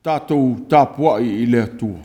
tātou tāpua I le atua.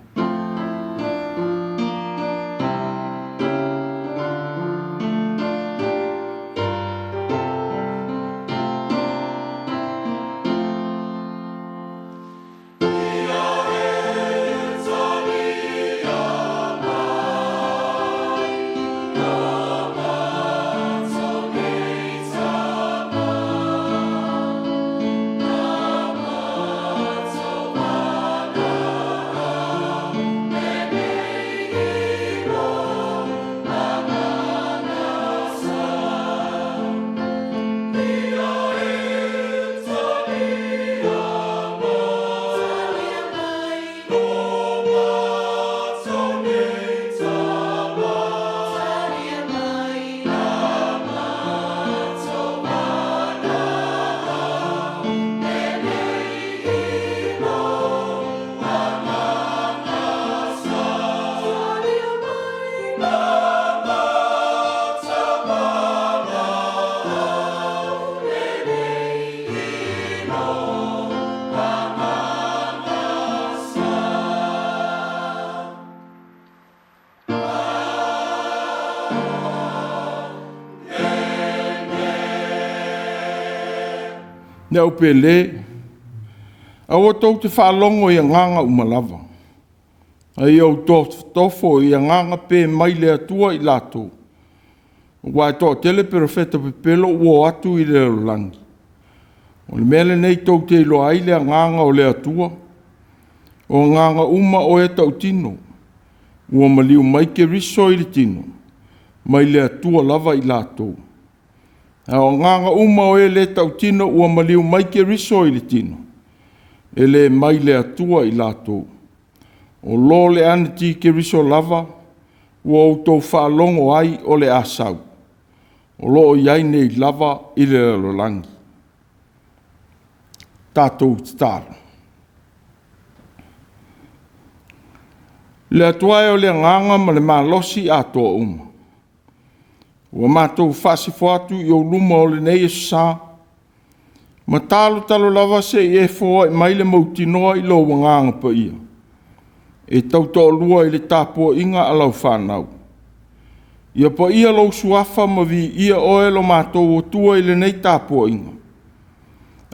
Ne au pele, au tau te whaalongo I a nganga umalava. Ai au tofo I a nganga pe mai le atua I lato. Wai tō tele perfeta pepelo ua atu I le langi. O le mele nei tau te ilo ai le nganga o le atua. O nganga uma o e tau tino. Ua maliu mai ke riso I le tino. Mai le atua lava I lato. O nganga uma o e le tau tino ua maliu mai ke riso I le tino. E le mai le atua I lato. O lo le anati ke riso lava, ua o tau whaalongo ai o le asau. O lo iai nei lava I le lolangi. Tātou tāra. Le atua o le nganga ma le malosi atoa uma. Ua mātou whasifo atu I o luma o le nei sa. Ma talo lava se I fōa I mai le mautinoa I lo wanganga pa ia. E tau tō lua I le tāpua inga alau whanau. Ia pa ia lau suafa ma vi ia oe lo mātou o tua I le nei tāpua inga.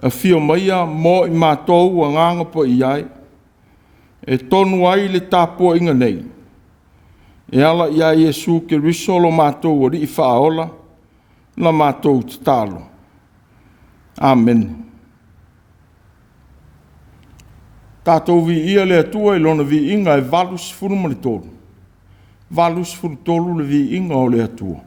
A fio maia mo I mātou wanganga pa iai. E tonu ai le tāpua inga nei. E ala ia Iesu ke risolo mātou o ri I whaola, la mātou te talo. Amen. Tātou vi ia le atua I lona vi inga e valus furumani tolu. Valus furu tolu le vi inga o le atua. Amen.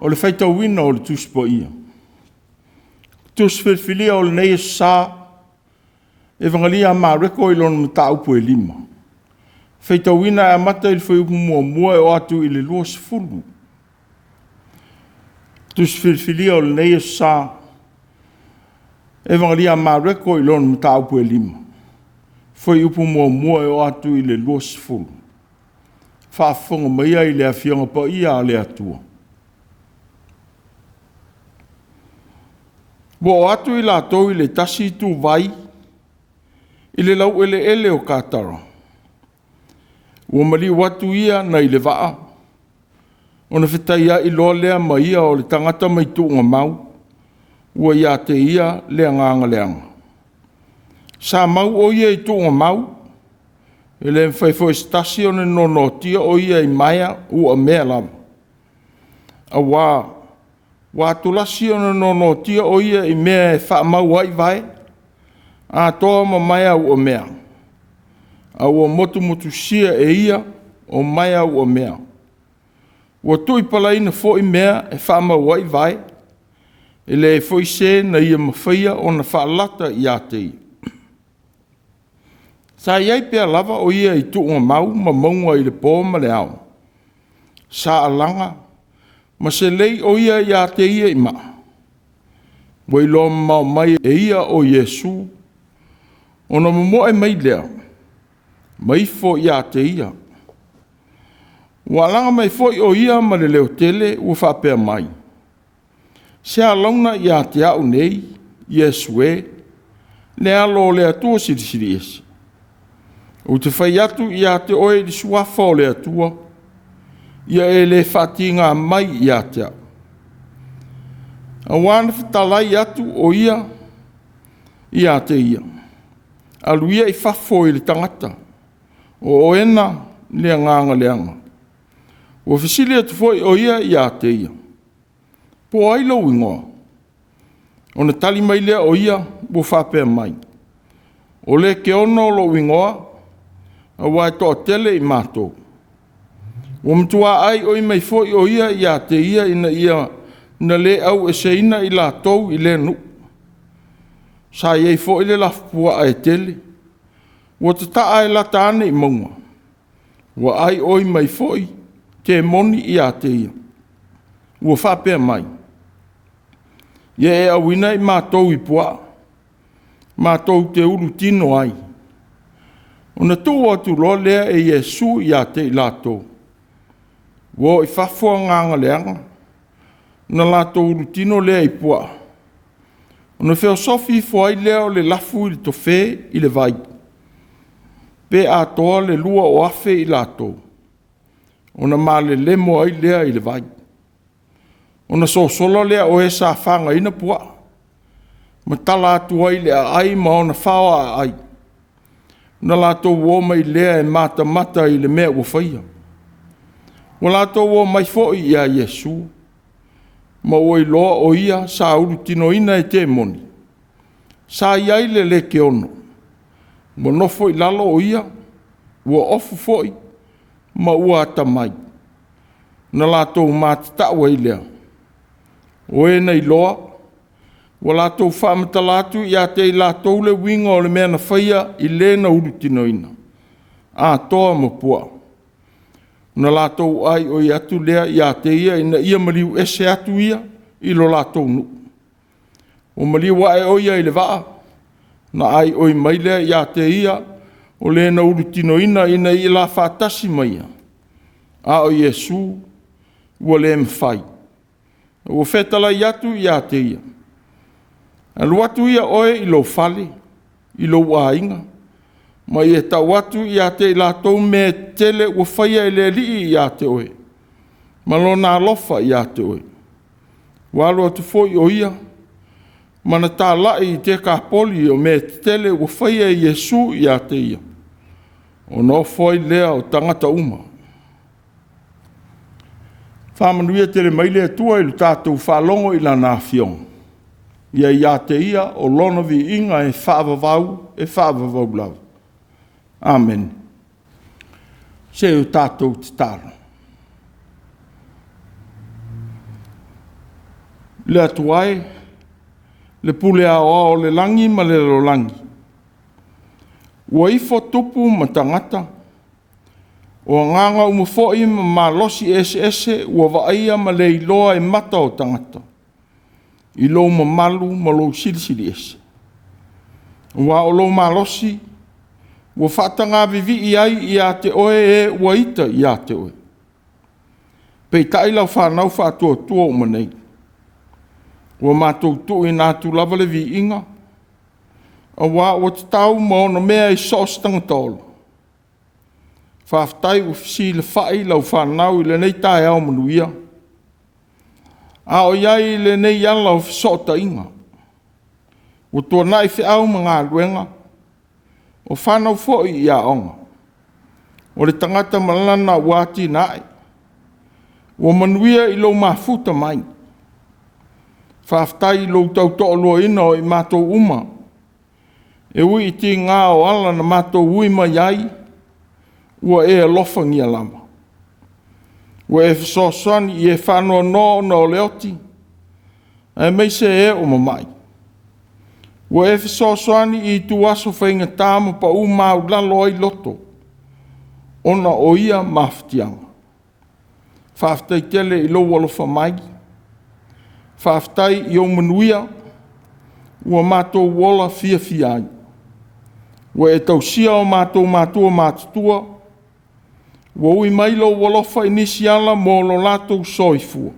o le faitauina o le tusi po ia. Tusi filfilia o le nei sa, e vangalia mareko i lona mataupu e 5. Faitauina e mata i le whaiupu mua e o atu i le 2. Tusi filfilia o le nei sa, e vangalia mareko i lona mataupu e 5. Whaiupu mua e o atu i le 2. Whaafonga maia i le awhionga pa ia a le atua. Wo atu i la tau i le tasi tu vai, i le lau ele o kātara. Wo mali watu ia na i le waa. O na whitaia i loa lea ma ia o le tangata mai tuunga mau, ua ia te ia lea nganga leanga. Sa mau o ia i tuunga mau, e le mwhaifo stasi o ne nono tia o ia i maia ua mea lama. A wā tulasi o ne nono tia o ia i mea e wha mau wai vai, a toa ma maia ua mea. A ua motu sia e ia o maia ua mea. Ua tui pala ina fo i mea e wha mau wai vai, e le e fo i se na ia mawhaia o na wha lata i a te ia. Sa iai pia lava o ia i tuunga mau ma maunga i le pō ma le au. Sa alanga, ma se lei o ia i a te ia i maa. Wai lo mau mai e ia o Yesu, o na mamoe mai lea, mai fo i a te ia. Walanga mai fo i o ia ma le leo tele ua whapea mai. Se alauna i a te au nei, Yesu e, le alo le atua siri esi. O te whai atu i a te oe li suafa o le atua, ia e le whatinga mai i a te au. A wana whatalai atu o ia i a te ia. Alu ia i whafo i le tangata, o oena lea nganga leanga. O whisili atu foi o ia i a te ia. Po ailo ingoa. O na tali mai lea o ia, bo whapea mai. O le ke ono lo ingoa, a wai toa tele i mātou. O mtua ai oi mai foi o ia i a te ia ina ia na le au e se ina i la tou i le nu. Sa iei foi le la fupua ai tele. O te taa e la taane i maunga. O ai oi mai foi te moni i a te ia. O whapea mai. Ia e awina i mātou i pua. Mātou te uru tino ai. O na tō atu loa lea e Yesu i a te i lātou. Wo i whafua nganga leanga. Na lātou urutino lea i pua. O na wheo sofi fwai lea o le lafu i le tofe i le vai. Pe a toa le lua o afe i lātou. O na male lemo ai lea i le vai. O na sosola lea o e sa whanga ina pua. Ma tala atu ai lea ai ma o na whawa ai. Na lātou wō mai lea e mata i le mea ua whaia. Wa lātou wō mai fōi i a Yesu. Ma oi loa o ia sa uru tino ina e te moni. Sa iai le ke ono. Wa nofo i lalo o ia. Wa ofu fōi. Ma ua ata mai. Na lātou mātitaua i lea. O e nei loa. Wa lātou whamata lātu i a te i lātou le winga o le mea na whaia i le na urutino ina. A toa mo pua. Na lātou ai o i atu lea i a te ia ina ia mariu ese atu ia i lo lātou nu. O mariu wa e o ia i le waa. Na ai o i mai lea i a te ia o le na urutino ina i la whātasi mai. A o Yesu ua le mwhai. O whetala i atu i a te ia. Alu atu ia oe i lo fale, i lo wainga. Ma i e tau atu i a te i lātou me tele ua whaia i le li i a te oe. Ma lo nā lofa i a te oe. Walo atu foi o ia. Ma na tā lai i te kāpoli o me tele ua whaia i Yesu i a te ia. O no foi lea o tangata uma. Whamanuia tere maile atua i lu tātou whalongo i la nā whiong. Ia i a te ia o lona vi inga e whaavavau lau. Amen. Se o tātou te tāra. le atuae, le pule aoa o le langi ma le lolangi. Ua ifo tupu ma tangata, o nganga umufoi ma malosi ese ua waaia ma le iloa e mata o tangata. Ilo ma malu ma lo silisili ese. Ua o lo malosi, ua whatanga vivi iai i a te oe e ua ita i a te oe. Pei tailau whanau whatua tua o manei. Ua mātou tu i nātu lava le vi inga. Ua o te tau ma ono mea i sos tangatolo. Whaftai u fisi le whai lau whanau i le nei tae au manuia. A o iai le nei ala o fisota inga. O tua nai fi au ma ngā luenga. O whanau fo i ia onga. O le tangata malana wati nai. O manuia i lo mafuta mai. Whaftai lo tau to'oloa ina o i mātou uma. E ui i ti ngā o ala na mātou ui mai ai. Ua e alofa ngia lama. Ua e fisosani i e whanua no o leoti. E meise e o mamai. Ua e fisosani i tu aso whainga tāma pa u mau lalo ai loto. Ona o ia maftianga. Whaftai tele i lo walofa mai. Whaftai i o manuia. Ua mātou wola fia fia ai. Ua e tausia o mātou mātua mātutua. Ua ui mailo walofa inisiala mo lo latou soifua.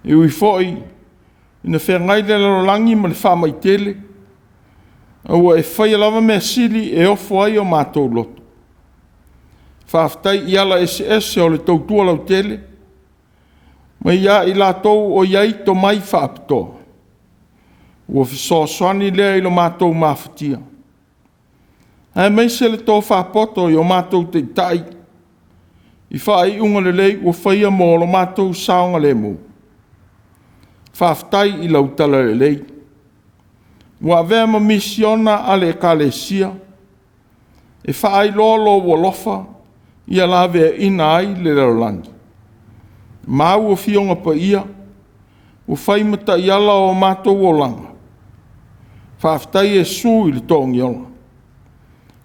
E ui foi, ina whengai le lolangi ma le whamai tele. Ua e whai lava mea sili e ofo ai o mātou loto. Whaftai i ala SS o le tautua lau tele. Ma ia i latou o iai to mai whaapitoa. Ua fisosoani lea i lo mātou mawhatia. Hai meise le tō whapoto i o mātou te tai. I whaai unga le lei ua whaia mō lo mātou saonga le mō. Whaftai i lau tala le lei. Ua vea ma misiona ale kalesia. E whaai lolo walofa i ala vea ina ai le laulangi. Mau o fionga pa ia. Ua whaimata i ala o mātou o langa. Whaftai e su i le tōngi ola.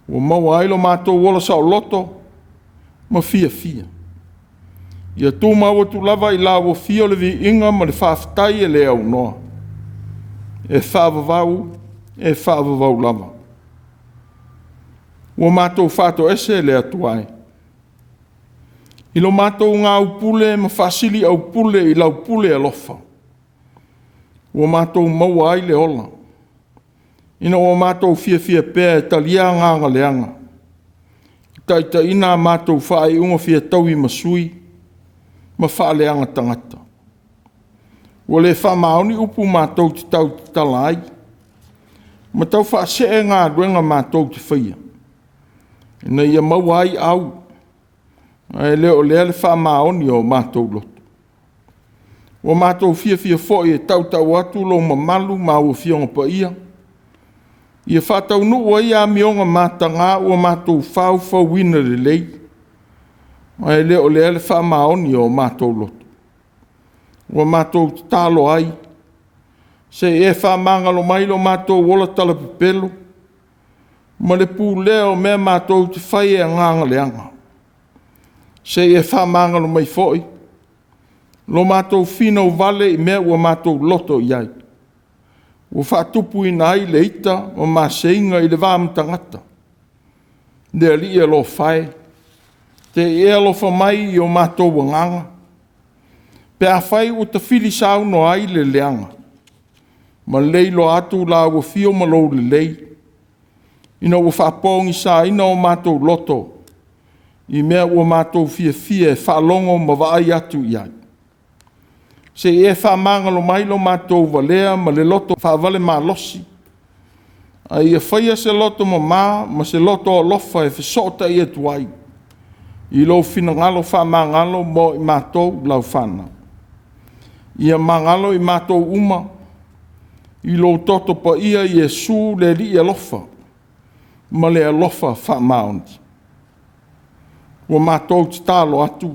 Ua maua ailo mātou wola sa o loto. Ma fia fia. Ia tū maua tu lava i la o fio le vi inga ma le whaftai e le au noa. E whaavavau lava. Ua mātou whato ese le atuai. I lo mātou ngā upule ma whasili au pule i lau pule alofa. Ua mātou maua ai le ola. Ina o mātou fia fia pēr e talia nganga leanga. Taita ina mātou whaai unga fia taui masui, ma wha leanga tangata. Ua le wha maoni upu mātou te tau te talai, ma tau wha se e ngā ruenga mātou te whaia. Ina ia mauai au, e leo lea le wha maoni o mātou loto. Ua mātou fia fia fōi e tau tau atu lo mamalu ma ua fionga pa ia. Ia whatau nu ua ia mionga mātanga ua mātou whau wina le lei. Ai leo le wha maoni o mātou loto. Ua mātou talo ai. Se e wha mangalo mailo mātou wola tala pepelo. Ma le pū leo mea mātou te whai e nganga leanga. Se e wha mangalo mai foi. Lo mātou whina o vale i mea ua mātou loto iai. Ua whaatupu i nai le ita o māseinga i le vāmtangata. Lea li e lo whae. Te e alo whamai i o mātou wanganga. Pe a whai o ta whili sau no ai le leanga. Ma leilo atu la ua fio malo le lei. Ina ua whapongi sa ina o mātou loto. I mea ua mātou fia fia e whalongo ma waai atu i ai. Se e whamangalo mai lo mātou walea ma le loto whawale mā losi. A ia whaia se loto ma se loto o lofa e whisota i atuai. I lo whinangalo whamangalo mo i mātou lau whana. Ia mangalo i mātou uma. I lo toto pa ia i e su le li e lofa. Ma le e lofa whamaondi. Ua mātou te talo atu.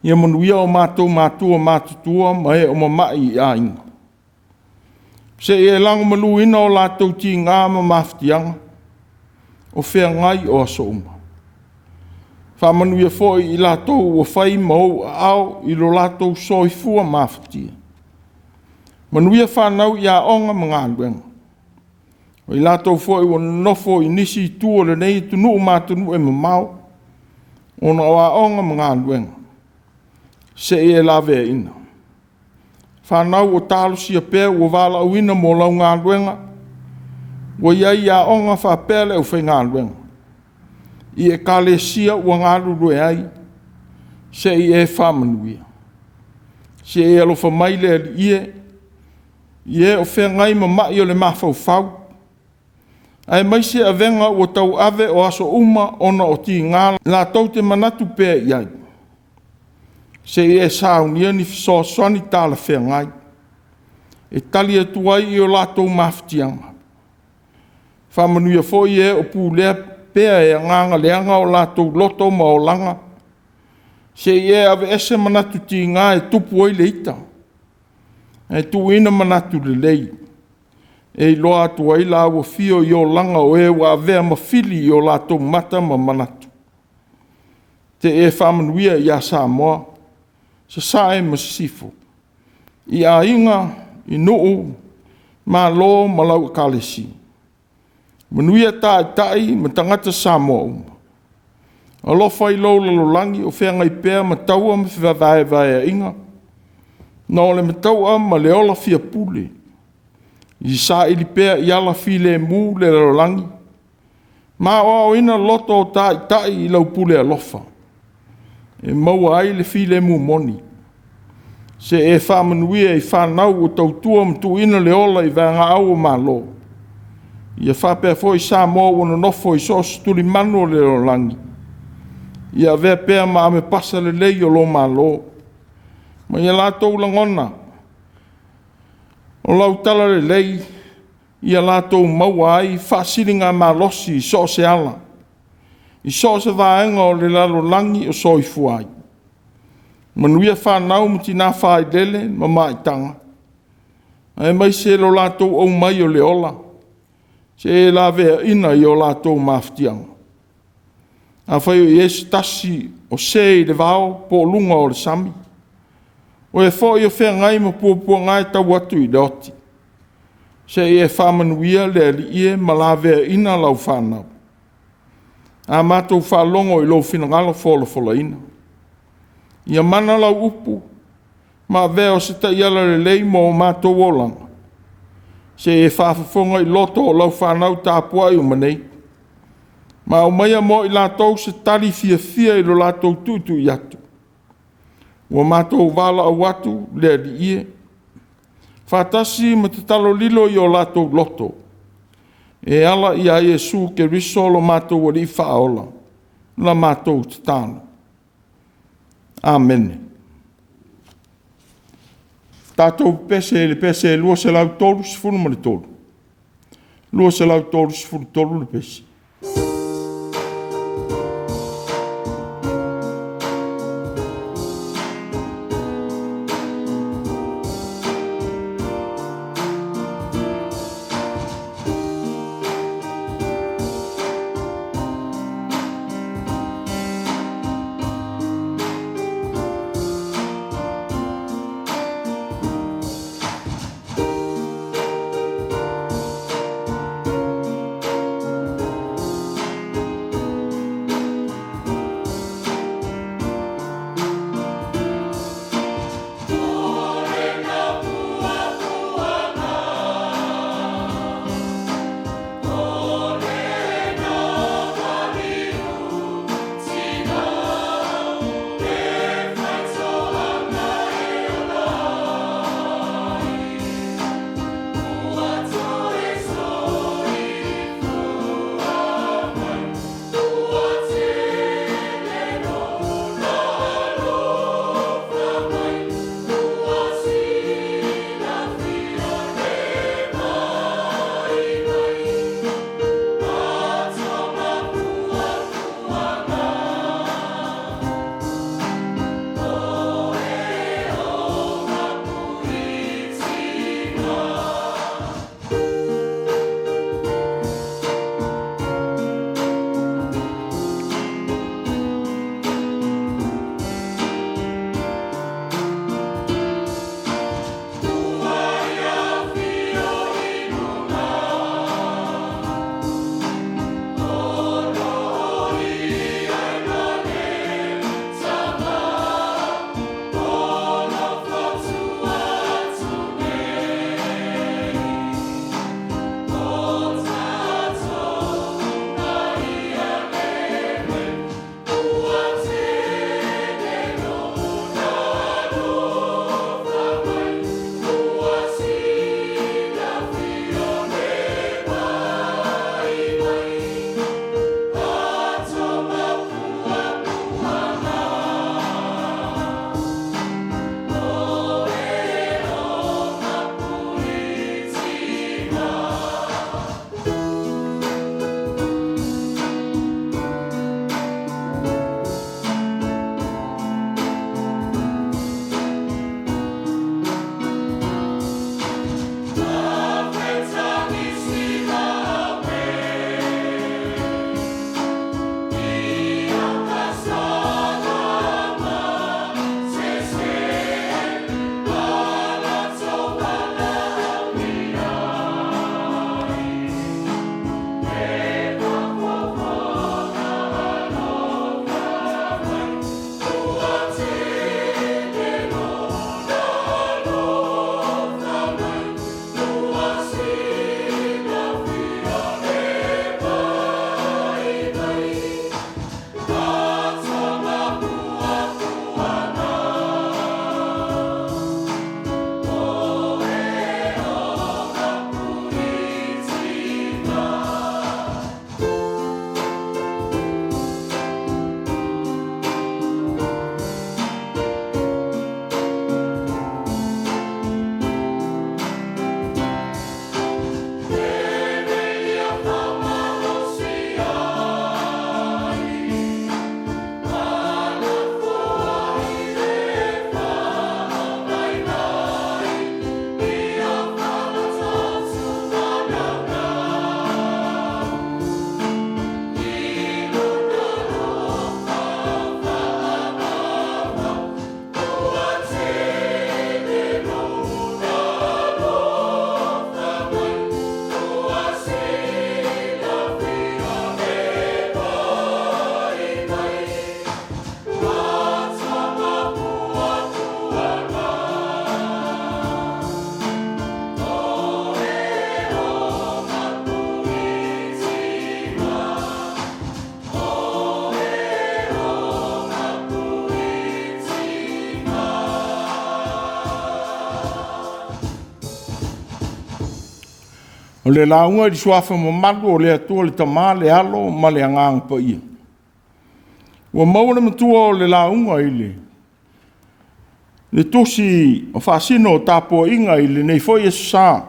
Ia manuia o mātou mātua mātutua ma e o mamai i a inga. Se e lango maluina o lātou ti ngā ma maftianga, o whea ngai o aso uma. Whamanuia fōi i lātou o whai mau au i lo lātou soifua maftia. Manuia whanau i a onga mga aluenga. O i lātou fōi o nofo i nisi i tua le nei tunu mātunu e mamau, o na o a onga mga aluenga. Se e lawe ina. Whanau o talo si a pēr o wala au ina mo lau ngā luenga. O iai a onga whapele u whai ngā luenga. I e kale sia ua ngā lulu e ai. Se i e whamanuia. Se e alo whamaile ali ie. I e o whea ngai ma mai o le mawhau whau. Ai mai se a venga o tau ave o aso uma ona o ti ngā la tau te manatu pēr iai. Se e saunia ni fisosoni tala whea ngai. E tali atu ai i o lātou maftianga. Whamanuia fōi e o pūlea pēa e nganga leanga o lātou loto ma o langa. Se e ave ese manatu ti ngā e tupu oi le ita. E tu ina manatu le lei. E loa atu ai la ua fio i o langa o e wa avea mawhili i o lātou mata ma manatu. Te e whamanuia i a Samoa. Se sae masifo. I a inga, i nuu, ma lo malau kalesi. Manuia tai ma tangata Samoa uma. Alofa i lo langi o whenga i pēr ma taua ma whiwawai vai a inga. Nō le ma taua ma le ola fia pule. I sa ili pēr i ala file mu le langi. Ma o ina loto o tai i lau pule alofa. E maua ai le file mu moni. Se e whamanuia i whanau o tautua mtu ina le ola i vanga au o malo. Ia whapea fo i Samoa wana nofo i sos tuli manu le o langi. Ia vea pēr ma ame pasa le lei o lo malo. Ma ia lātou langona. O lau tala le lei, ia lātou maua ai whasiringa malosi i so se ala. I so se vaenga o le lalo langi o soifu ai. Manuia whanau muti nā whai lele ma maitanga. Ai mai se lo lātou au mai o le ola. Se e la vea ina i o lātou maftianga. A whai o Yesu tasi o se i le vao po lunga o le sami. O e fo i o whea ngai ma pua ngai tau atu i le oti. Se e whamanuia le ali ie ma la vea ina lau whanau. A mātou whalongo i lo whinangalo fola ina. Ia mana lau upu, ma veo se ta iala le lei mo mātou olanga. Se e whawhawhonga i loto o lau whanau tāpua i umanei. Ma o maia mo i lātou se tali fia i lo lātou tutu i atu. Ua mātou wala au atu le li ie. Whatasi ma te talo lilo i o lātou loto. E ala i a Iesu ke risolo mātou o li whaola. La mātou te tāna. Amen. Tātou pese le pese lua se lau tolu si funu ma le tolu. Lua se lau tolu si funu tolu le pese. O le launga i suafa mo malu o le atua le tamā le alo ma le angang pa ia. Ua mauna matua o le launga i le tusi o whaasino o tāpua inga i le nei foi e sā.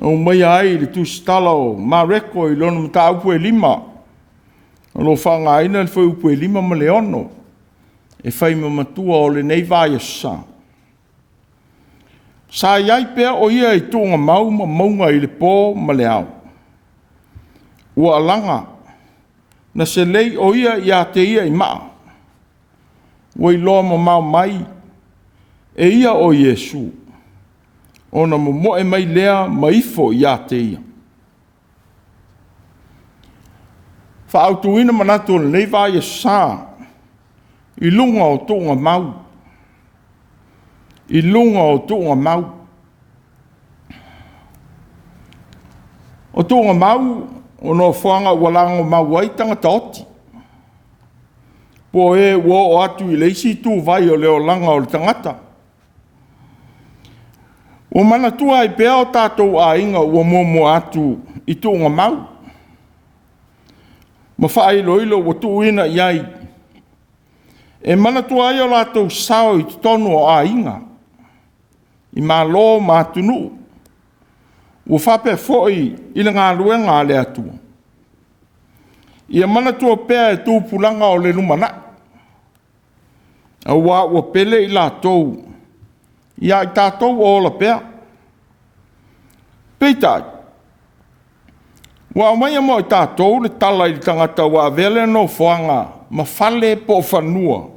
O mai ai le tusi tala o Mareko i lona mta upu e lima. O lo whanga ina le foi upu e lima ma le ono. E whai ma matua o le nei vai e sā. Sa iai pea o ia i tūnga mau ma maunga i le pō ma le au. Ua alanga, na se lei o ia i a te ia i maa. Ua i loa ma mau mai, e ia o Iesu. Ona mo moe mai lea maifo i a te ia. Whaautuina manatu o le nei vai e sā, i lunga o tūnga mau. I lunga o tūnga mau. O tūnga mau, o no whanga walango mau ai tangata oti. Po e wo o atu i leisi tū vai o leo langa o le tangata. O mana tua i pea o tātou a inga ua momo atu i tūnga mau. Ma whaai loilo o tūina iai. E mana tua ai o lātou sao i tonu o a inga. I mā lō mā tunu. Ua whape fōi i le ngā luenga le atua. Ia mana tua pēa e tūpulanga o le lumana. A ua pele i lātou. Ia i tātou o la pēa. Peitai. Ua mai mo i tātou le tala i tangata ua vele no whanga ma whale po whanua.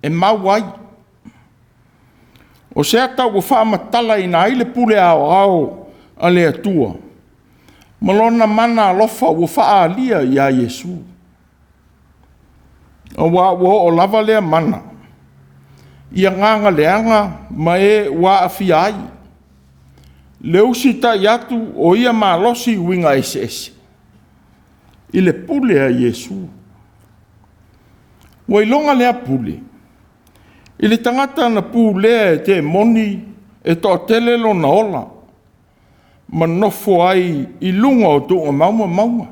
E mau ai. O se ata ua whaamatala i nā ile pule au a le atua. Malona mana alofa ua whaalia i a Iesu. O o lava lea mana. Ia nganga leanga ma e ua awhi ai. Leusi ta iatu o ia malosi winga ese. I le pule a Iesu. Ua ilonga lea pule. I le tangata na pūlea e te moni e tō telelo na ola. Ma nofo ai i lunga o tō mauma.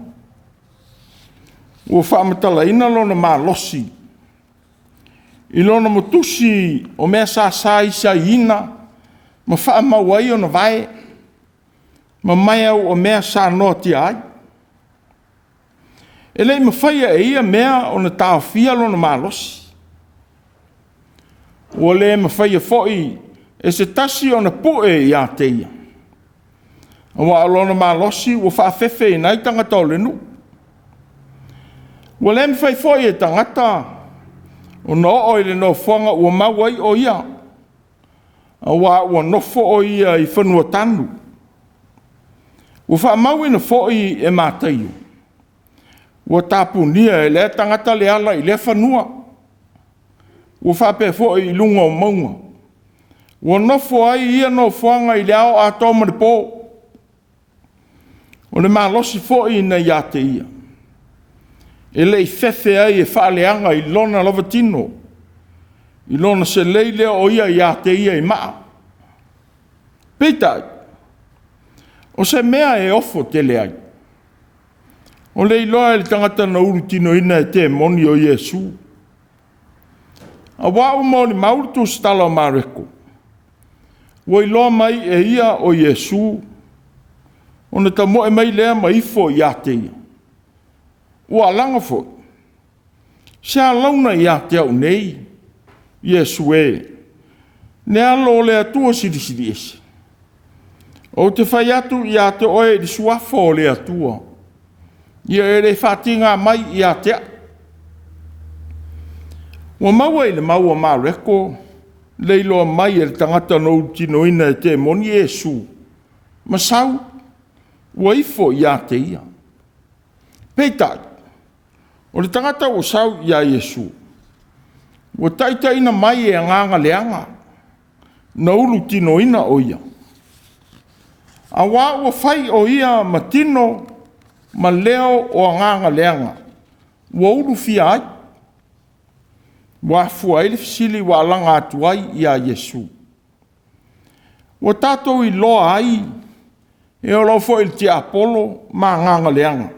Ua whaamatala ina lona mā losi. I lona motusi o mea sā isa ina. Ma whaamau ai o na vai. Ma mai au o mea sā noti ai. E lei ma whaia e ia mea o na tāwhia lona mā losi. Ua le ma whaia fōi e se tasi o na pue i a te ia. Ua alona mā losi ua whaafefe i nai tangata o le nu. Ua le ma whai fōi e tangata o no o i le no whanga ua mawai o ia. Ua nofo o ia i whanua tanu. Ua whaamau ina fōi e mātaio. Ua tāpunia e le tangata le ala i le whanua. Ua whape fōi i lunga o maunga. Ua nofo ai ia no whanga i le ao a tōma le pō. O le mālosi fōi na ia te ia. E lei whewhe ai e whaaleanga i lona lava tino. I lona se leile o ia te ia i maa. Peitai. O se mea e ofo te le ai. O le iloa e le tangata na uru tino ina e te moni o Iesu. A wāu mo ni mauritu stala o Mareko. Ua iloa mai e ia o Iesu. O na ta moe mai lea maifo i a te ia. Ua alanga fo. Se a launa i a te au nei. Iesu e. Ne alo le atua siri ese. O te whai atu i a te oe di suafo o le atua. Ia e re whatinga mai i a te. Ua maua i le maua Mareko. Leiloa mai e le tangata no tino ina e te moni Iesu. Masau. Ua ifo i a te ia. Peitai. O le tangata o sau i a Iesu. Ua taita ina mai e nganga leanga. Na ulu tino ina o ia. A wā ua whai o ia ma tino ma leo o nganga leanga. Ua ulu fia ai. Ua fua ele fisili wa langa atu ai i a Iesu. Ua tātou i loa ai E o lau fo il tia Apollo ma nganga leanga.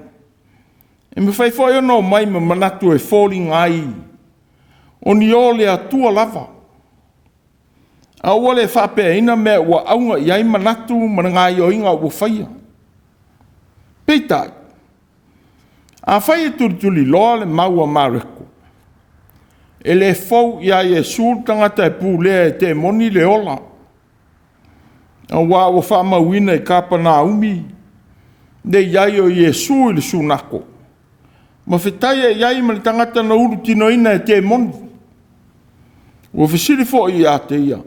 E me fai fo no mai me manatu e falling ai. O ni ole a tua lava. A ole fa pe ina me wa aunga iai manatu mananga i o inga o faia. Peitai. A faia tuli loa le maua mareko. E le fau ia Yesu tangata e pūlea e te moni le ola. A wā o wha mawina i kapa nā umi. De iai o Yesu i le sunako. Ma whetaya iai ma le tangata na uru tino ina e te moni. O whisiri fo i a te ia.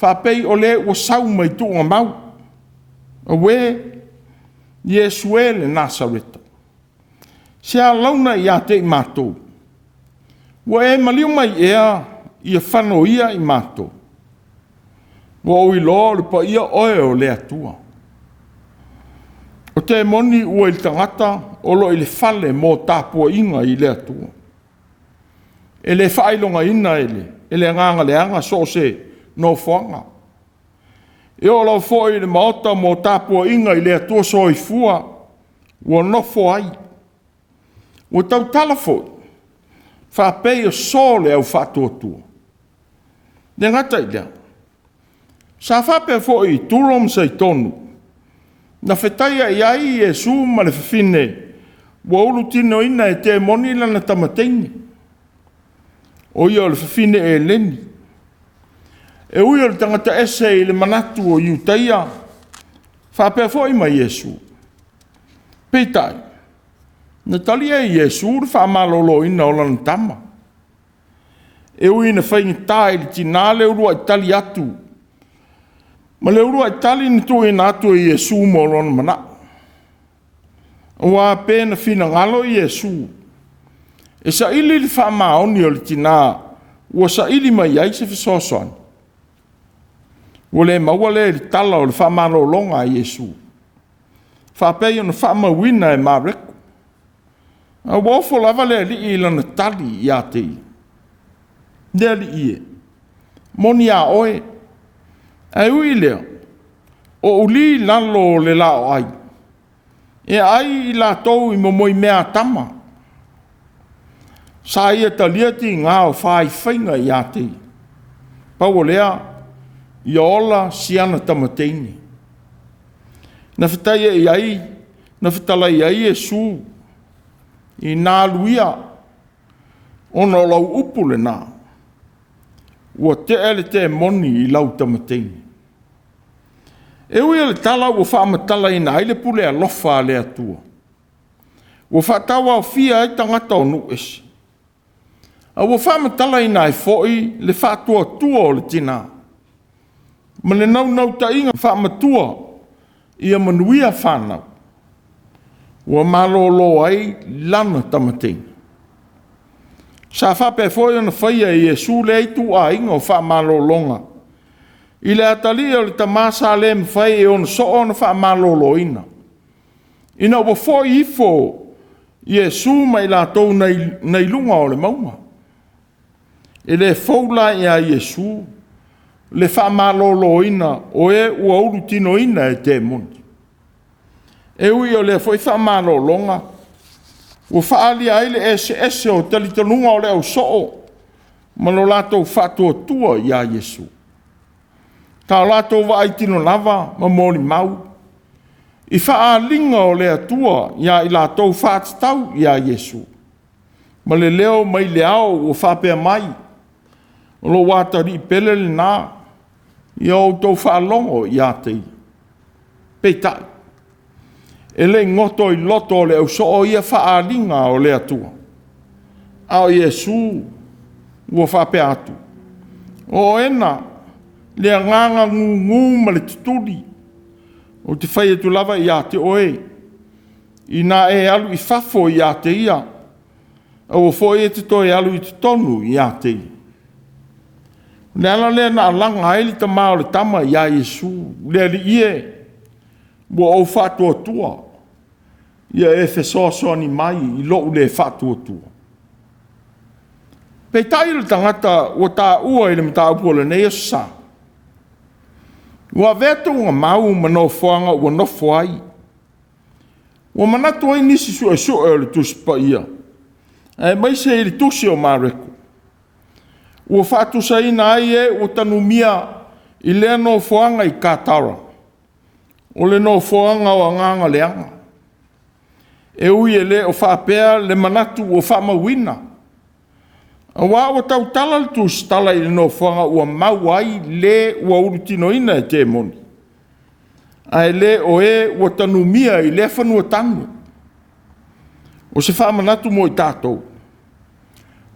Whapei o le o sau mai tunga mau. A we Yesu e le Nasareta. Sia launa i a te i mātou. Wa e maliu mai ea i a whano ia i mātou. Wa ui loa le pa ia oe o le atua. O te moni ua i tangata o lo i le fale mō tāpua inga i le atua. E le whailonga ina e le nganga le anga so se no whanga. E o lau fo i le maota mō tāpua inga i le atua so i fua ua no fo ai. Ua tau talafoi. Whapei o sole au whatuatua. Ne ngata i lea. Sa whapea fo i turom sa i tonu. Na whetaia i ai Yesu ma le whiwhine. Wa ulu tino ina e te moni lana tamateini. O ia o le whiwhine e leni. E ui o le tangata ese i le manatu o iutaia. Whapea fo i ma Yesu. Peitai. Na tali e Yesu le whamalolo ina o lana tama. E ui na whaingi tae li tina le urua i tali atu. Ma le urua i tali ni tu ina atu e Yesu mo lana mana. Ua pēna whina ngalo i Yesu. E sa ili li whamaoni o li tina. Ua sa ili mai ai se whisosoni. Ua le maua le li tala o le whamalolonga i Yesu. Whapei o na whamawina e mareko. A wofo lava le li i lana tali i a te i. Le li i e. Moni a oe. A ui lea. O uli lalo le lao ai. E ai i la tou i momoi mea tama. Sa ia talia ti ngā o whai whainga i a te i. Pau lea. I ola siana tamateini. Na whetaia i ai. Na whetala i ai e su. I nā luia, ono lau upu le nā. Ua te ele te moni i lau tamateini. E ui ele tala ua whaamatala i nā ile pule a lofa le atua. Ua whaatawa o fia i tangata o nuesi. A ua whaamatala i nā i foi le whaatua tua o le tina. Ma le nau ta inga whaamatua i a manuia whanau. Ua malolo ai lana tamateini. Sa whape foi ona whaia i Yesu le eitu a inga o wha malolonga. I le atali o le tamasa le mwhai e ona so ona wha malolo ina. Ina ua foi ifo Yesu mai la tau nei lunga o le mauma. E le faula i a Yesu le wha malolo ina o e ua uru tino ina e te moni. E ui o le foi whamalo longa. O whaali aile ese o talitanunga o le au soo. Mano lato whatua tua i a Yesu. Tau lato wa aitino lava ma mori mau. I whaalinga o le atua ia i lato whaatitau i a Yesu. Ma le leo mai le ao o whapea mai. O lo watari pele le nā. I au tau whaalongo i a tei. Peitai. E le ngoto i loto le au so o ia whaalinga o le atua. Ao Yesu ua whape atu. O ena, le nganga ngu ma le tuturi. O te whai atu lava i a te oe. I nā e alu i whafo i a te ia. O fo e te toi alu i te tonu i a te ia. Le ala le na alanga ele ta mao le tama i a Yesu. Le li ie. Ua o whatua tua. Ia e whesoso ni mai i loo le whatua tua. Pei tai le tangata o tā ua i le mta upua le nei sa. Ua vetu ngā mau mano whanga ua nofo ai. Ua manatu ai nisi sua sua le tusi pa ia. E mai se ili tusi o mareku. Ua whatu sa ina ai ua tanumia i lea no whanga i kātara. O le no whanga o nganga leanga. E ui e le o whapea le manatu o whamawina. A wā o tau tala le tusi tala i le no whanga ua mau ai le ua urutino ina e te moni. Ai le o ua tanumia i le whanua tanu. O se whamanatu mo i tātou.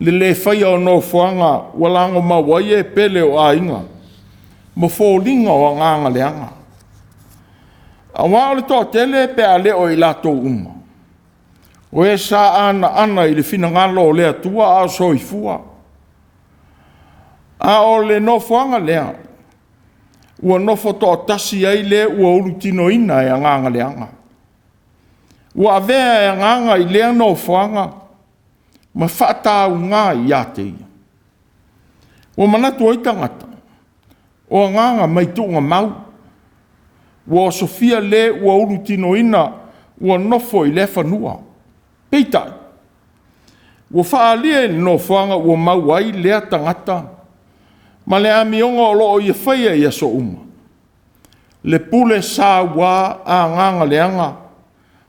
Le whaia o no whanga ua lango mawai e pele o a inga. Mo fōlinga o nganga leanga. A wā o le tō tele pe a le o i lātou uma. O sa ana i le fina ngalo o lea tua a soifua. A o le no whanga lea. Ua nofo tō tasi ai le ua urutino ina e a nganga leanga. Ua avea e a nganga i lea no whanga. Ma whaatau ngā i ate ia. Ua manatu o i tangata. O a nganga mai tunga mau. Ua Sofia le ua urutino ina ua nofo i le whanua. Peitai. Ua whaalia i no whanga ua mau ai lea tangata. Ma le amionga o loo ia whaia ia so uma. Le pule sa wā a nganga leanga.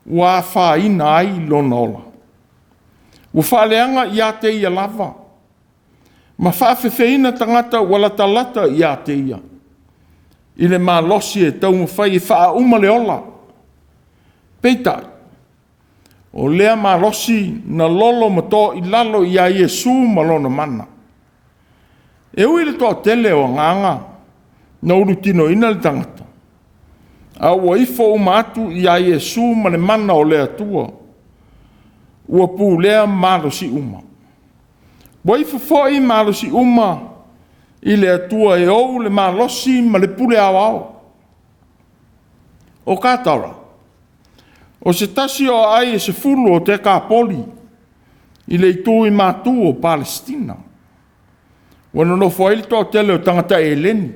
Ua whaina ai lona ola. Ua whaaleanga i ate ia lava. Ma whaafewheina tangata wala talata i ate ia. I le malosi e tau mwhai e wha uma le ola. Peitai. O lea malosi na lolo mato i lalo i a Iesu malona mana. E ui le toa tele o nganga na urutino ina le tangata. A ua ifo umatu i a Iesu mane mana o lea tua. Ua pu lea malosi uma. Ua ifo fo i malosi uma i lea tua e ou le malosi ma le pule au au. O kātara. O se tasi o ai e se fulu o te kāpoli i le itu i mātu o Palestina. Wana no foili tō tele o tangata e leni.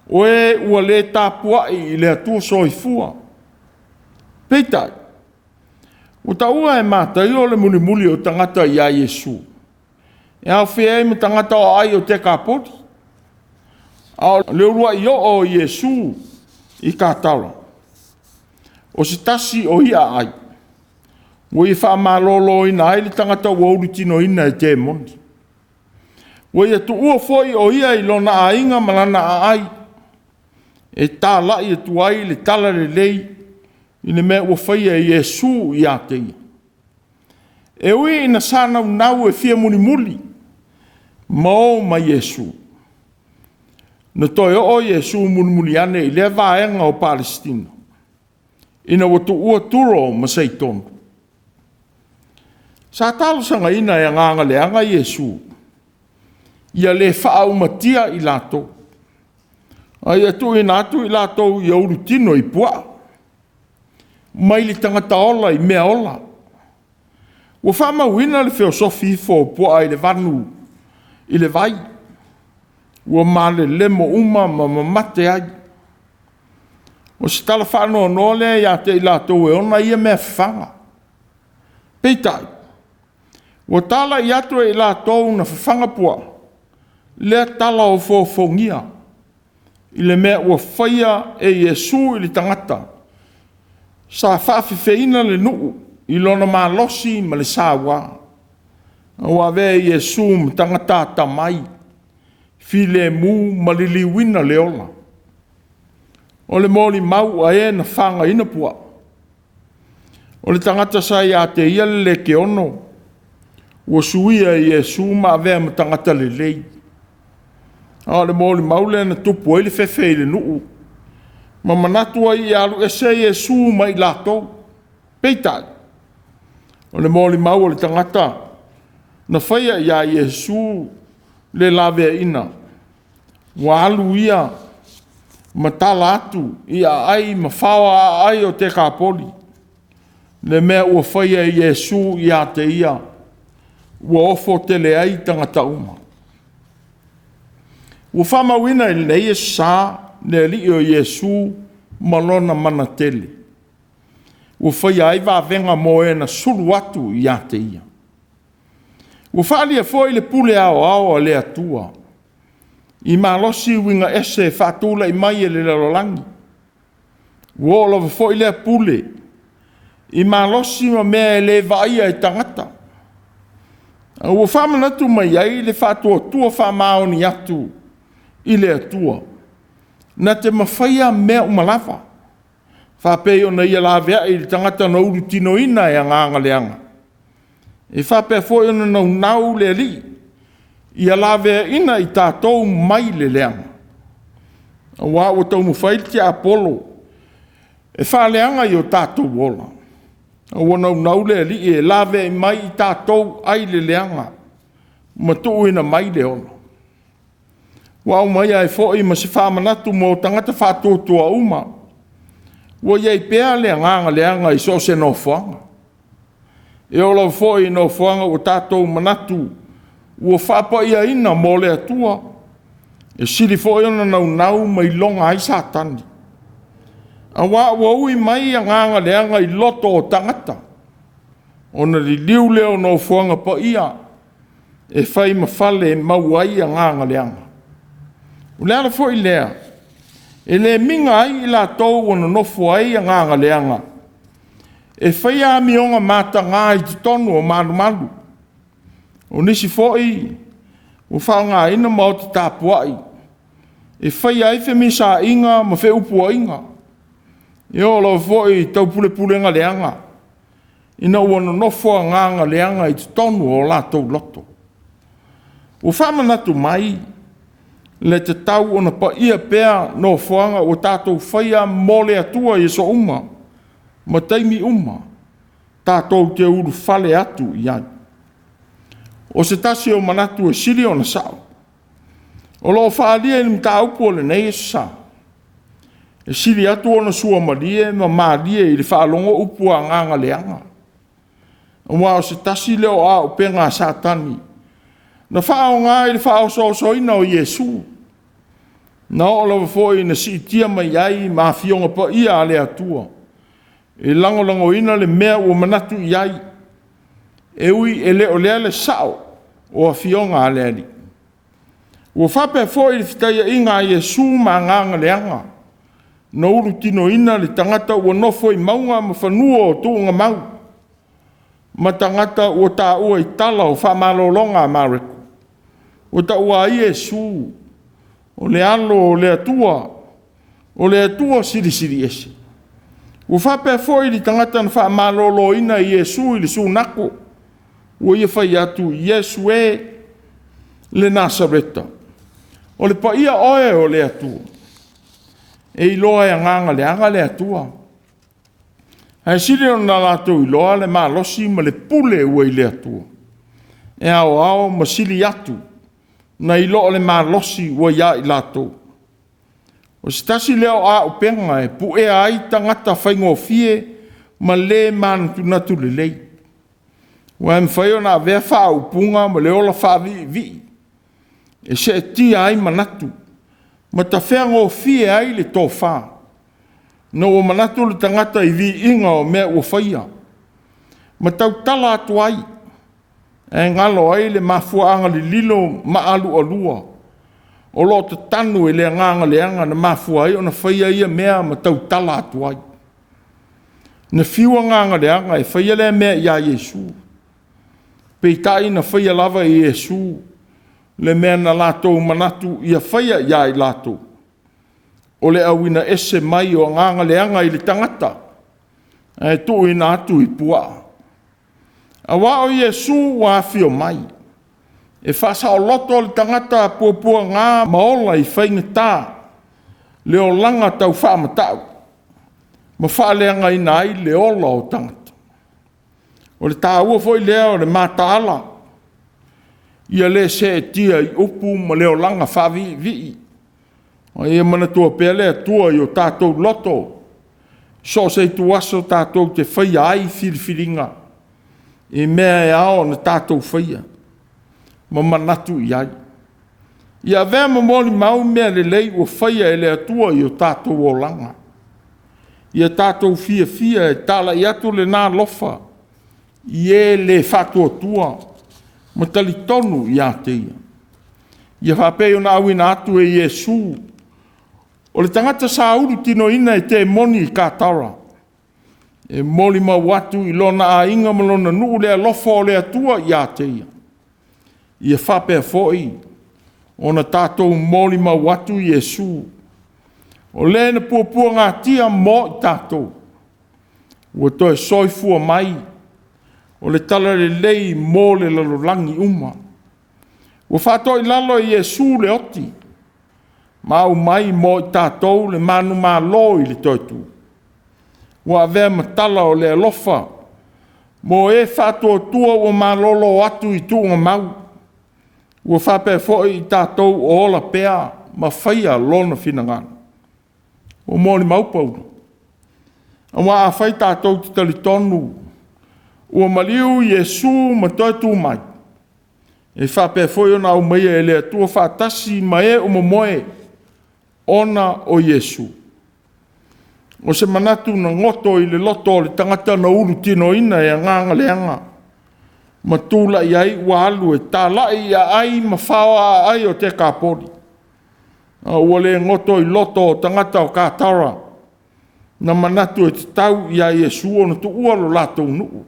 O e ua le tāpua i le atua soifua. Peitai. O ta ua e mātai o le muli muli o tangata i a Iesu. E au whea e me tangata o ai o te kāpoli. Au le urua i o Iesu i kātara. O se tasi o ia ai. O i wha malolo ina ai le tangata ua urutino ina e te mondi. O ia tu ua foi o ia i lona a inga malana a ai. E tā lai e tu ai le tala le lei. I le mea ua whaia i Iesu i a te ia. E ui ina sānau nau e fia muni muli. Mao ma Iesu. Na toi o Iesu muni muli ane i le vaenga o Palestina. Ina watu ua turo ma seitonu. Sa talo sanga ina e nganga leanga Iesu. Ia le whaau matia i lato. Ai atu ina atu i lato i aurutino i pua. Mai li tangata ola i mea ola. Ua whama wina le feosofi fo pua i le vanu. I le vai. Ua male lemo uma ma mate ai. O se tala whano no le ia te i lato e ona ia mea whanga. Peitai. Ua tala i atu i lato na whanga pua. Lea tala o fōfongia. I le mea ua whaia e Iesu i le tangata. Sa whaafewheina le nuu i lona malosi ma le sāwa. Ua vea Iesu ma tangata tamai. File mu ma li liwina le ola. O le moli mau a e na whanga ina pua. O le tangata sa i a te ia le ke ono. Ua suia i Iesu ma vea ma tangata le lei. O le moli mau le na tupu e le fefe i le nuu. Ma manatua i alu e se Iesu ma i lato. Peitai. O le moli mau o le tangata. Na whaia i a Iesu le lawea ina. Wa alu ia. Ma tala atu i a ai ma whawa ai o te kāpoli. Le mea ua whaia i Iesu i a te ia. Ua ofo tele ai tangata uma. Ua whamawina i nei e sā le li o Iesu malona mana tele. Ua whaia ai venga mo e na sulu atu i ate ia. Ua whaalia foi le pule ao le atua. I malosi winga ese whatula i mai e le lalolangi. Ua ola foi le pule. I malosi ma mea le vaia i tangata. Ua whamanatu mai ai le whatua tua whamaoni atu i le atua. Na te mawhaia mea umalawa. Whapei o na ia la vea i tangata na uru tino ina e nganga leanga. E whapea foi o na nau le li. Ia la vea ina i tātou mai le leanga. Wa o tau mwhaiti a Apollo. E wha leanga i o tātou wola. O nau le li e la vea i mai i tātou ai le leanga. Ma tuu ina mai le ona. Wa o mai ai foi ma se whamanatu mo tangata whātotua uma. Wa iei pēr le nganga leanga i so se no whanga. E ola foi no whanga o tātou manatu. Ua whapa ia ina mo le atua. E siri foi ona nau mai longa ai satani. A wa ui mai a nganga leanga i loto o tangata. Ona li liu leo no whanga pa ia. E whai mawhale mauai a nganga leanga. Ulea foi lea. E le minga ai i la tau ona nofo ai a nganga leanga. E whai a mionga mata ngā i te tonu o malu. O nisi foi, o whao ngā ina mau te tāpuai. E whai ai whi misa inga ma whi upua inga. E o lau foi tau pule nga leanga. Ina uana nofo a nganga leanga i te tonu o la tau loto. O whamanatu mai, le te tau ona pa ia pēr no whanga o tātou whaia mole atua i so uma. Ma taimi uma, tātou te uru whale atu i ai. O se tasi o manatu e siri o na sao. O loo whaalia ni mta upo le nei e sa. E siri atu o na sua malie ma maalie i le whaalongo upo a nganga leanga. O o se tasi leo a o penga satani. Na whao ngā i le whao so ina o Iesu. Na o lawa foi na si tia mai ai ma fionga pa ia ale atua. E lango ina le mea o manatu i ai. E ui e leo lea le sao o a fionga ale ali. Ua whape foi le fitaia inga Iesu ma nganga leanga. Na uru tino ina le tangata ua nofo i maunga ma whanua o tuunga mau. Ma tangata ua tā ua i tala o whamalolonga a mareku. Ua tā ua Iesu. O le alo o le atua siri ese. Ua whape foi li tangata na whamalolo ina i Iesu i le sunako. Ua ia whai atu Iesu e le Nasareta. O le pa ia oe o le atua. E iloa e nganga le atua. Hai siri o na lato iloa le malosi ma le pule ua i le atua. E ao ma siri atu. Na iloa le malosi ua ia i lato. O stasi leo a upenga e pu e ai tangata whaingo fie ma le mantu natu le lei. Wa mwhaio na vea wha upunga ma le ola wha vi. E se ti ai manatu. Ma ta whaingo fie ai le tō wha. No o manatu le tangata i vi inga o mea ua whaia. Ma tau tala atu ai. E ngalo ai le mafuanga li lilo ma alu o lua. O lo te tanu e le nganga leanga na mafua ai o na whaia ia mea ma tau tala atu ai. Na fiua nganga leanga e whaia le mea ia Iesu. Peitai na whaia lava i Iesu. Le mea na lato manatu ia whaia ia i lato. O le awina ese mai o nganga leanga i le tangata. E tu ina atu i pua. A wao Iesu wa fio mai. E whasa o loto le tangata pua ngā maola i whainga tā. Leo langa tau whaamatau. Ma whaaleanga ina ai le ola o tangata. O le tā ua foi leo le mātaala. Ia le se tia i upu ma leo langa whavi. O ia mana tua pele tua i o tātou loto. So se tu aso tātou te whaia ai whiriwhiringa. E mea e ao na tātou whaia. Ma manatu i ai. Ia vea mamoli mau mea lelei ua whaia e le atua i o tātou o langa. Ia tātou fia e tala i atu le nā lofa. I e le whatua tua. Matali tonu i a te ia. Ia whapeo na awina atu e Iesu. O le tangata sa uru tino ina e te moni i kātara. E moli ma watu i lona a inga malona nuu le alofa o le atua i a te ia. Ia whapea foi. Ona tātou moli ma watu i Iesu. O le na puapua ngā tia mo i tātou. Ua toe soifua mai. O le tala le lei mo le lalolangi uma. Ua whātoi lalo i Iesu le oti. Mau mai mo i tātou le manu mā lo i le toitu. Ua avea matala o le alofa. Mo e whātua tua o mā lolo atu i tūnga mau. Ua whapea foi i tātou o ola pea ma whaia lona whinangana. O mōni maupaura. A wā a whai tātou te tali tonu. Ua maliu Iesu ma toitu mai. E whapea foi ona au meia e lea tua whātasi ma e o momoe ona o Iesu. O se manatu na ngoto i le loto le tangata na uru tino ina e nganga leanga. Ma tūla i ai ua alu e tā lai a ai ma whawa ai o te kāpori. Ua le ngoto i loto o tangata o kātara. Na manatu e te tau i a Iesu o na tu ualo lātou nuu.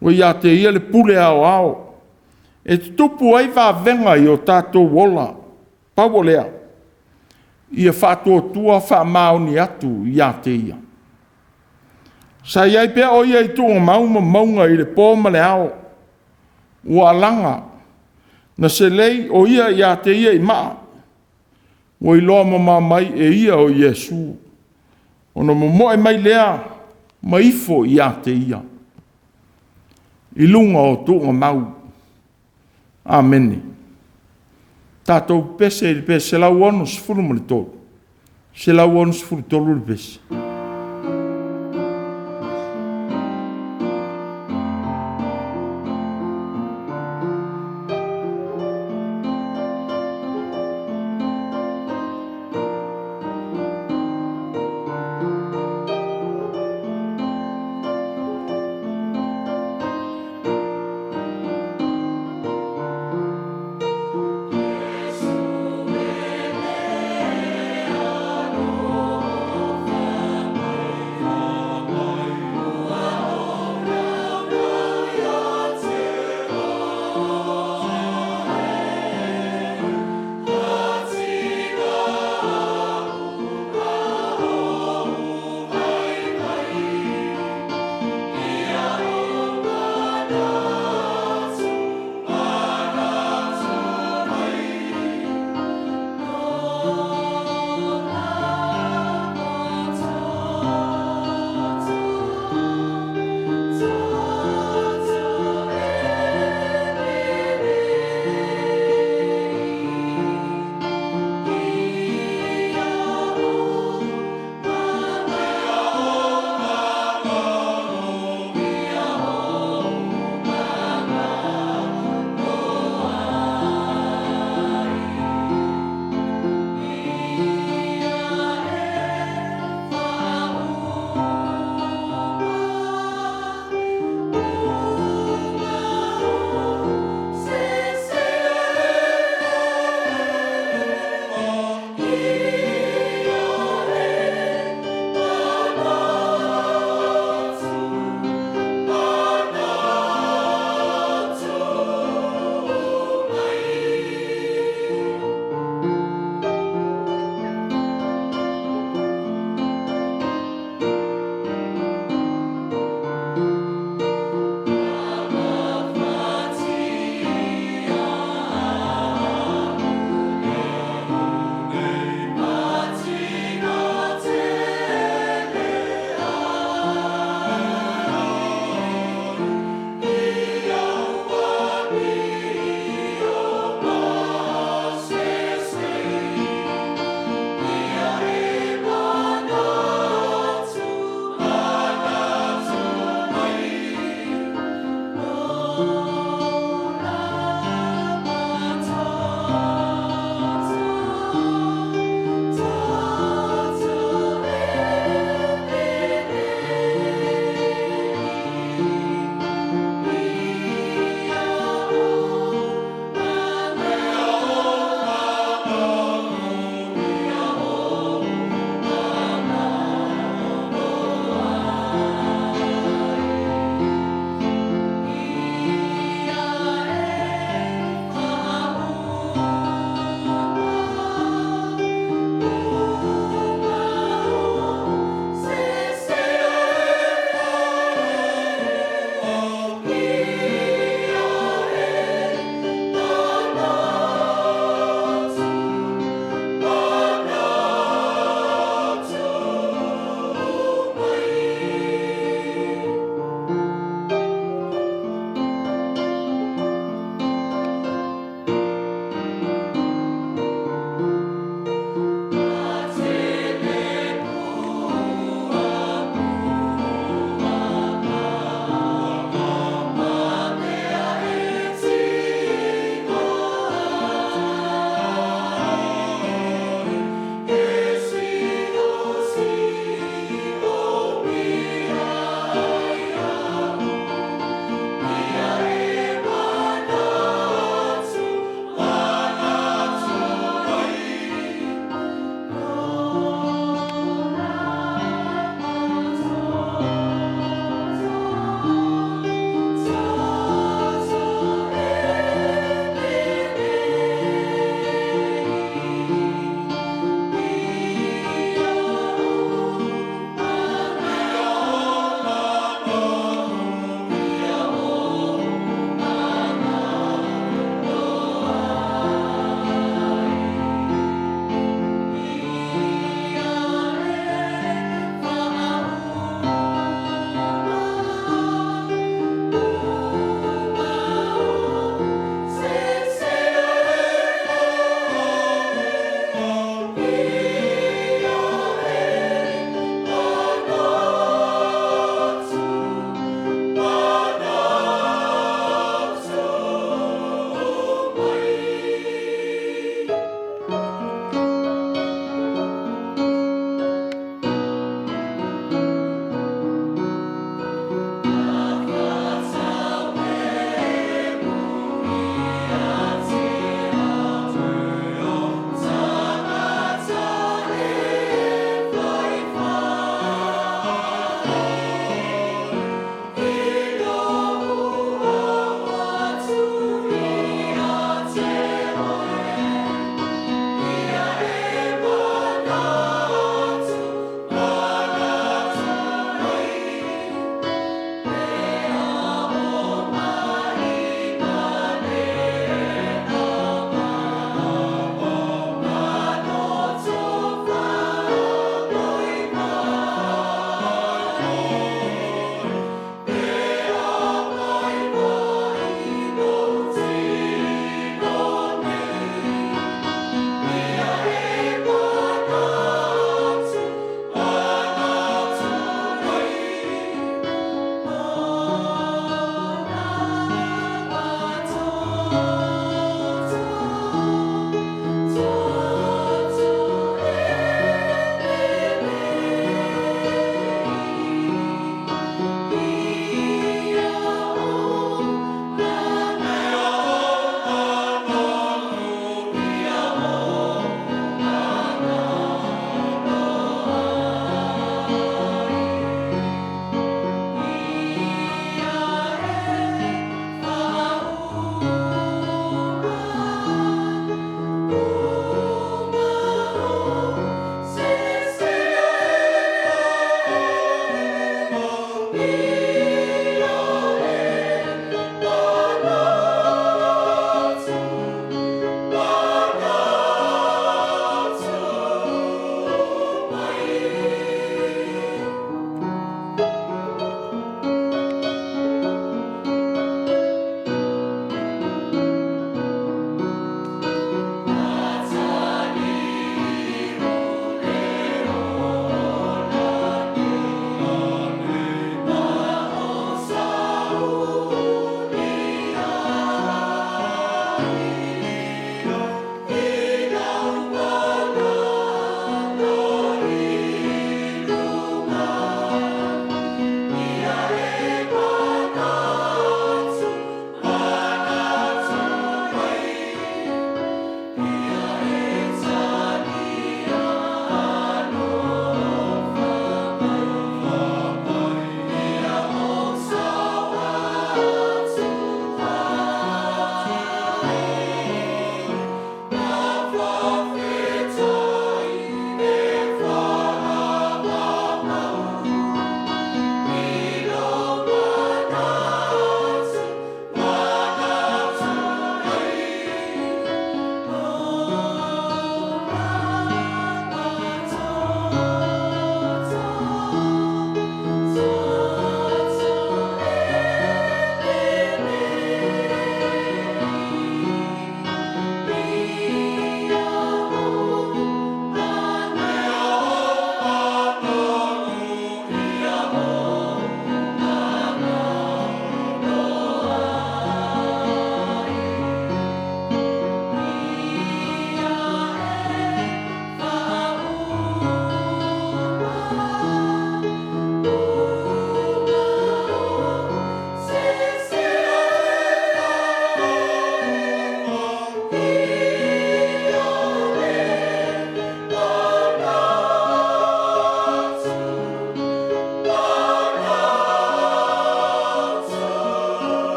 Ua i a te ia le pule ao ao. E te tupu ai wā venga i o tātou wola. Pau lea. Ia whātua tua wha maoni atu i a te ia. Sa iai pia o ia i tunga mauma maunga i le pōma le ao. Ua langa. Na se lei o ia i a te ia i maa. Ua i loa mama mai e ia o Iesu. Ona momoe mai lea maifo i a te ia. I lunga o tunga mau. Amene. Tātou pese i pese se lau ono sifuru mali tolu. Se lau ono sifuru tolu li pese.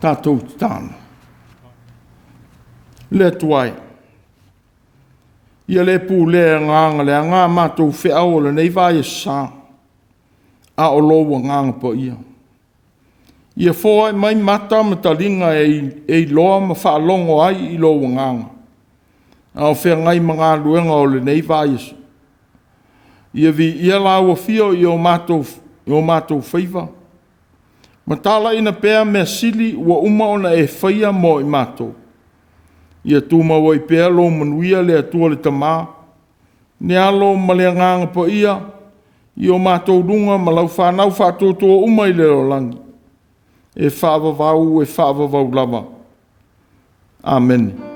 tātou tāna. Le tuai. Ia le pū le nganga le ngā mātou whea o le nei vai sā. A o loa nganga po ia. Ia fōai mai mata ma talinga e loa ma whaalongo ai I loa nganga. A o whea ngai mga luenga o le nei vai sā. Ia vi ia laua fio I o mātou whaiva. Ma tala ina pēr mea sili ua uma ona e whaia mo I mātou. Ia tūma wai pēr lo manuia le atua le tamā. Ne alo ma le nganga po ia. I o mātou runga ma lau whanau whātou toa uma I le o langi. E whaavavau lava. Amen.